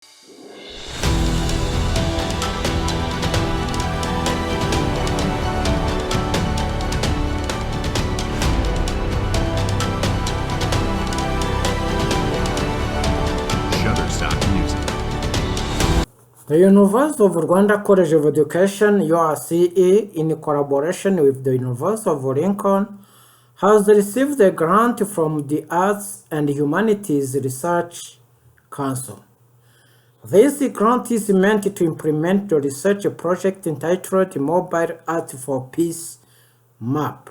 The University of Rwanda College of Education, URCE, in collaboration with the University of Lincoln, has received a grant from the Arts and Humanities Research Council. This grant is meant to implement the research project entitled Mobile Art for Peace MAP.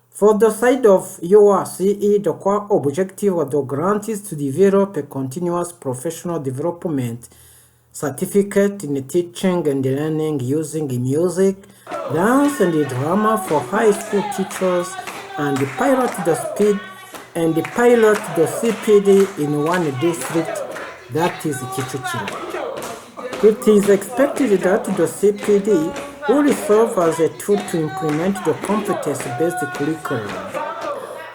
For the side of URCE, the core objective of the grant is to develop a continuous professional development certificate in teaching and learning using music, dance, and drama for high school teachers, and pilot the CPD in one district, that is Kicukiro. It is expected that the CPD will serve as a tool to implement the competence-based curriculum.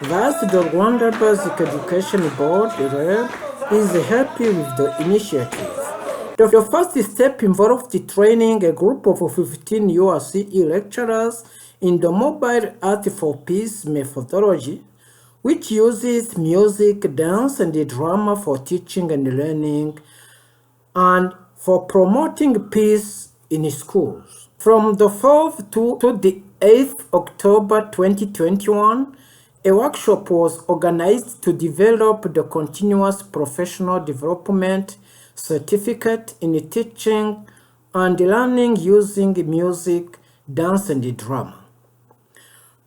Thus, the Rwanda Basic Education Board (REB) is happy with the initiative. The first step involved training a group of 15 URCE lecturers in the Mobile Art for Peace methodology, which uses music, dance, and drama for teaching and learning, and for promoting peace in schools. From the 4th to the 8th October 2021, a workshop was organized to develop the continuous professional development certificate in teaching and learning using music, dance, and drama.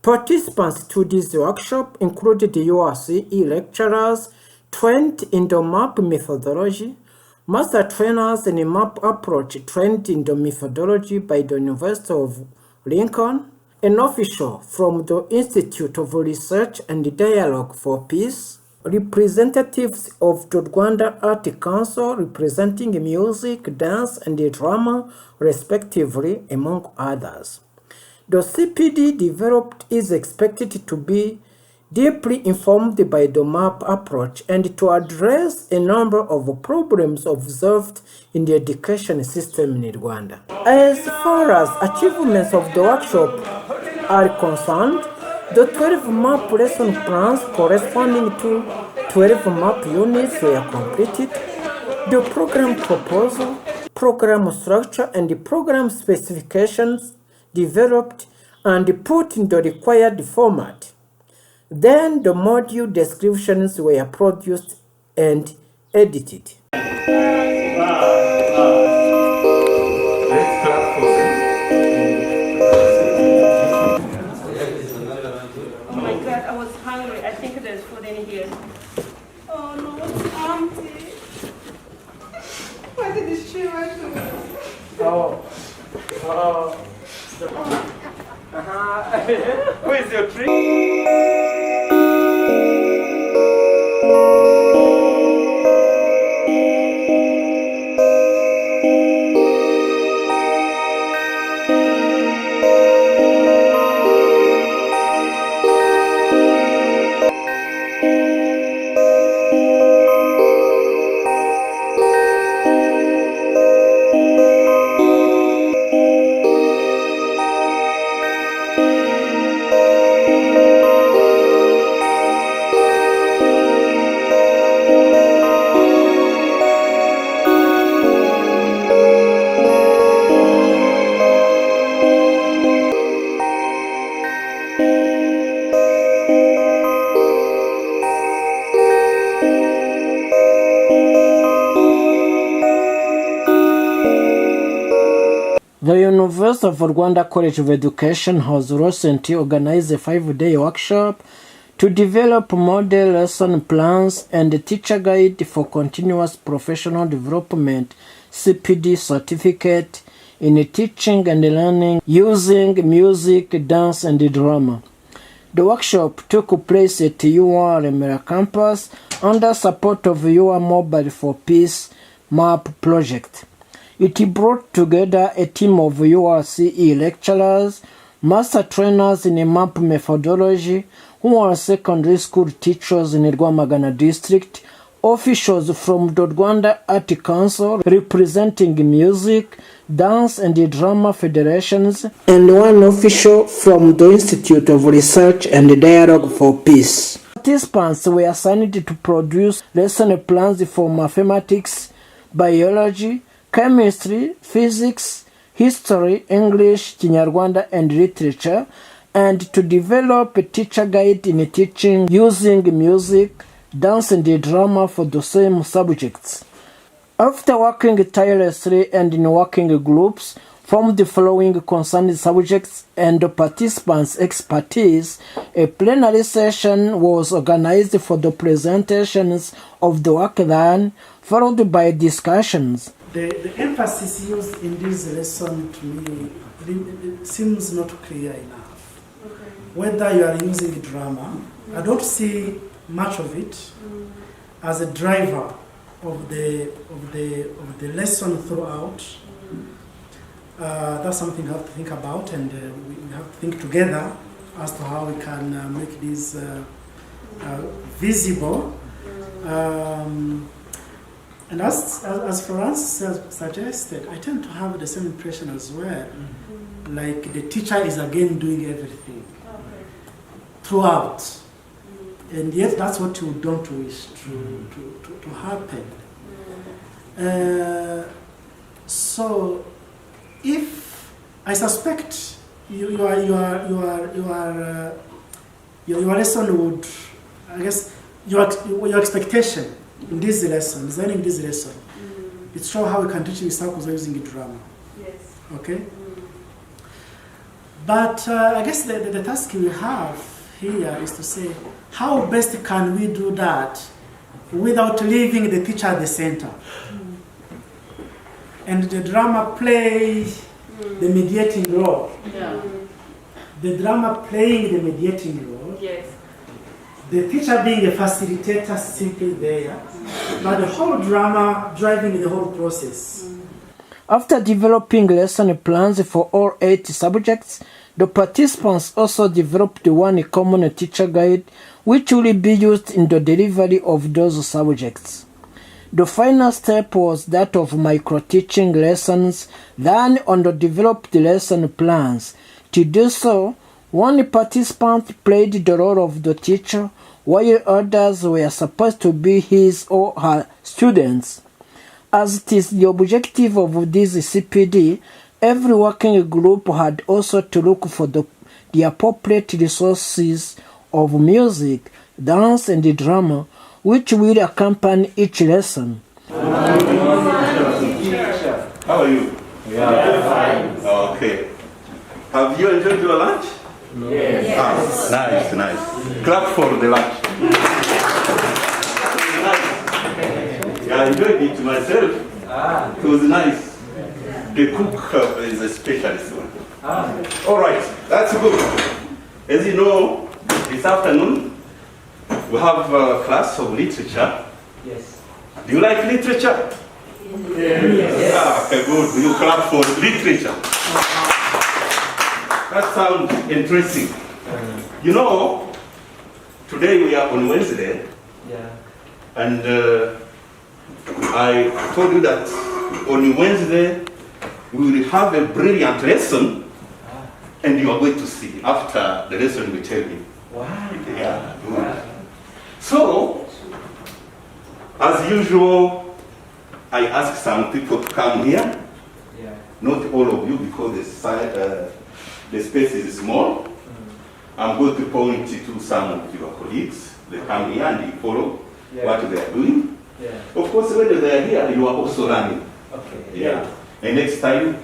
Participants to this workshop included URCE lecturers trained in the MAP methodology, master trainers in MAP approach trained in the methodology by the University of Lincoln, an official from the Institute of Research and Dialogue for Peace, representatives of the Rwanda Art Council representing music, dance, and drama, respectively, among others. The CPD developed is expected to be deeply informed by the MAP approach and to address a number of problems observed in the education system in Rwanda. As far as achievements of the workshop are concerned, the 12 MAP lesson plans corresponding to 12 MAP units were completed. The program proposal, program structure, and the program specifications developed and put in the required format. Then the module descriptions were produced and edited. In here. Oh no, it's empty. Why did this tree right to me? Who is your tree? The University of Rwanda College of Education has recently organized a 5-day workshop to develop model lesson plans and a teacher guide for continuous professional development CPD certificate in teaching and learning using music, dance, and drama. The workshop took place at UR Remera campus under support of UR Mobile for Peace MAP project. It brought together a team of URCE lecturers, master trainers in a MAP methodology, who are secondary school teachers in Rwamagana district, officials from the Rwanda Art Council representing music, dance and drama federations, and one official from the Institute of Research and Dialogue for Peace. Participants were assigned to produce lesson plans for mathematics, biology, chemistry, physics, history, English, Kinyarwanda and literature, and to develop a teacher guide in teaching using music, dance and drama for the same subjects. After working tirelessly and in working groups, from the following concerned subjects and participants' expertise, a plenary session was organized for the presentations of the work done, followed by discussions. The emphasis used in this lesson to me seems not clear enough. Okay. Whether you are using drama, I don't see much of it as a driver of the lesson throughout. That's something we have to think about, and we have to think together as to how we can make this visible. And as Florence suggested, I tend to have the same impression as well. Like the teacher is again doing everything throughout. And yet that's what you don't wish to happen. So if I suspect your lesson would, I guess your expectation in this lesson, designing this lesson, it's show how we can teach in circles using drama. Yes. Okay? But I guess the task we have here is to say, how best can we do that without leaving the teacher at the center? And the drama plays the mediating role. Yeah. The drama playing the mediating role. Yes. The teacher being a facilitator simply there, but the whole drama driving the whole process. After developing lesson plans for all 8 subjects, the participants also developed one common teacher guide which will be used in the delivery of those subjects. The final step was that of micro-teaching lessons done on the developed lesson plans. To do so, one participant played the role of the teacher, while others were supposed to be his or her students. As it is the objective of this CPD, every working group had also to look for the appropriate resources of music, dance and drama, which will accompany each lesson. How are you? We are fine. Okay. Have you enjoyed your lunch? Yes. Ah, nice. Clap for the lunch. Yeah, I enjoyed it myself. It was nice. The cook is a specialist one. All right, that's good. As you know, this afternoon we have a class of literature. Yes. Do you like literature? Yes. Ah, okay, good. You clap for literature. That sounds interesting. You know, today we are on Wednesday, Yeah. and I told you that on Wednesday we will have a brilliant lesson, and you are going to see after the lesson we tell you. Wow. Yeah, good. So, as usual, I ask some people to come here. Yeah. Not all of you, because the space is small. I'm going to point to some of your colleagues. They come here and you follow what they are doing. Yeah. Of course, when they are here, you are also learning. Okay. Yeah. And next time,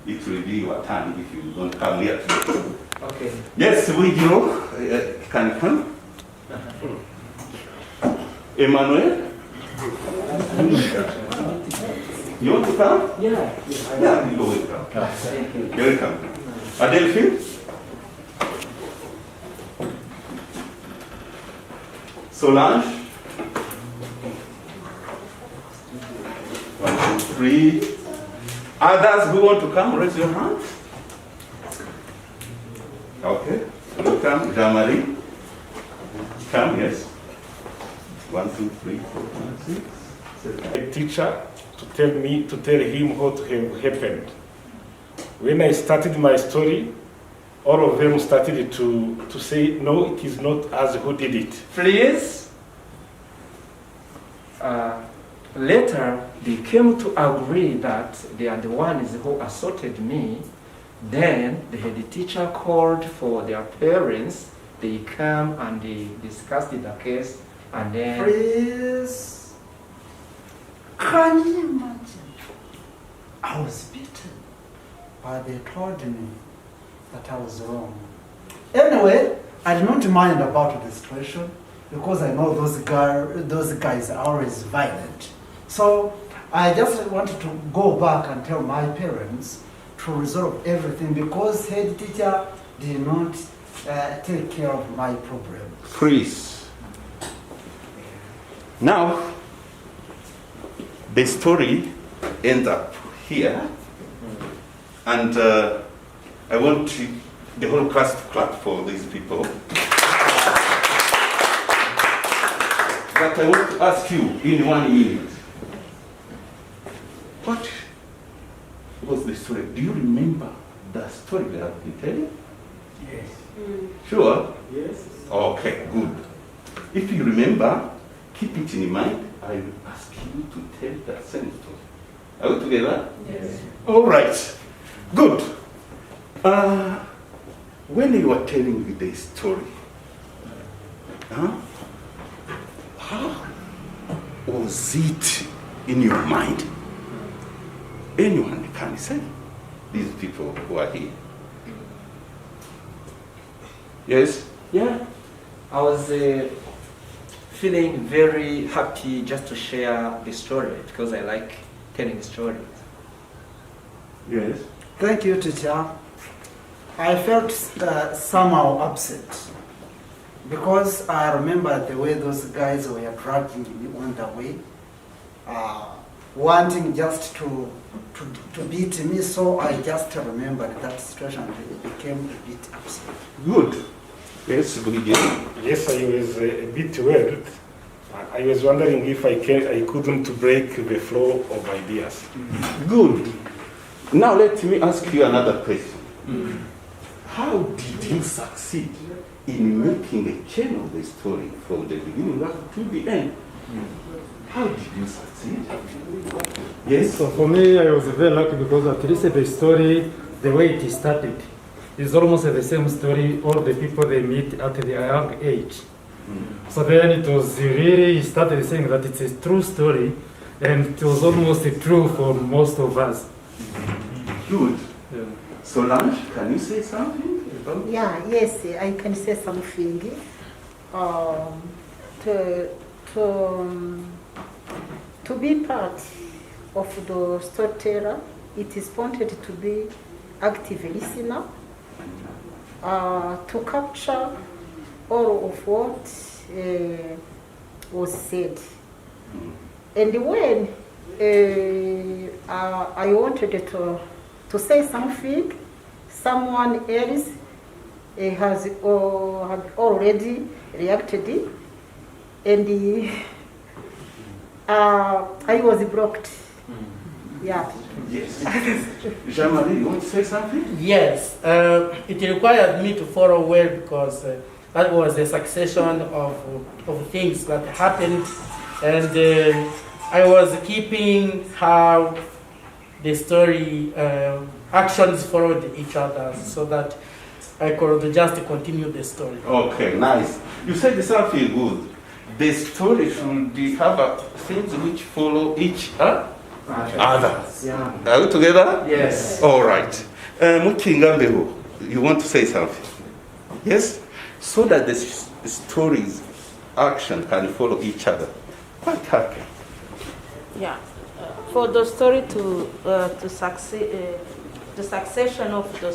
it will be your turn if you don't come here today. Okay. Yes, Wigiro, can you come? Emmanuel? You want to come? Yeah. Yeah, you go welcome. Thank you. You're welcome. Adelphine? Solange? 1, 2, 3. Others who want to come, raise your hand. Okay. Welcome. Jean-Marie? Come, yes. 1, 2, 3, 4, 5, 6. A teacher to tell him what have happened. When I started my story, all of them started to say, no, it is not us who did it. Please. Later, they came to agree that they are the ones who assaulted me. Then the head teacher called for their parents. They came and they discussed the case, and then Please. Can you imagine? I was beaten, but they told me that I was wrong. Anyway, I did not mind about the situation because I know those guys are always violent. So I just wanted to go back and tell my parents to resolve everything because head teacher did not take care of my problem. Freeze. Now, the story ends up here, and I want the whole class to clap for these people. But I want to ask you in 1 minute, what was the story? Do you remember the story that I've been telling? Yes. Sure? Yes. Okay, good. If you remember, keep it in mind. I will ask you to tell that same story. Are we together? Yes. All right. Good. When you were telling me the story, how was it in your mind? Anyone can say, these people who are here. Yes? yeah, I was feeling very happy just to share the story because I like telling stories. Yes. Thank you, teacher. I felt somehow upset because I remember the way those guys were dragging me on the way, wanting just to beat me. So I just remembered that situation and it became a bit upset. Good. Yes, Brigadier. Yes, I was a bit worried. I was wondering if I couldn't break the flow of ideas. Good. Now let me ask you another question. How did you succeed in making a chain of the story from the beginning up to the end? How did you succeed? Yes? So for me, I was very lucky because at least the story, the way it started, is almost the same story all the people they meet at the young age. So then it was really, he started saying that it's a true story, and it was almost true for most of us. Good. Yeah. Solange, can you say something about Yes, I can say something. To be part of the storyteller, it is wanted to be active listener, to capture all of what was said. And when I wanted to say something, someone else had already reacted, and I was blocked. Yeah. Yes. Jean-Marie, you want to say something? Yes, it required me to follow well because that was a succession of things that happened, and I was keeping how the story actions followed each other so that I could just continue the story. Okay, nice. You said something good. The story should have things which follow each other. Yeah. Are we together? Yes. All right. Mukingambeho, you want to say something? Yes? So that the stories, action can follow each other. What happened? Yeah. For the story to succeed, the succession of the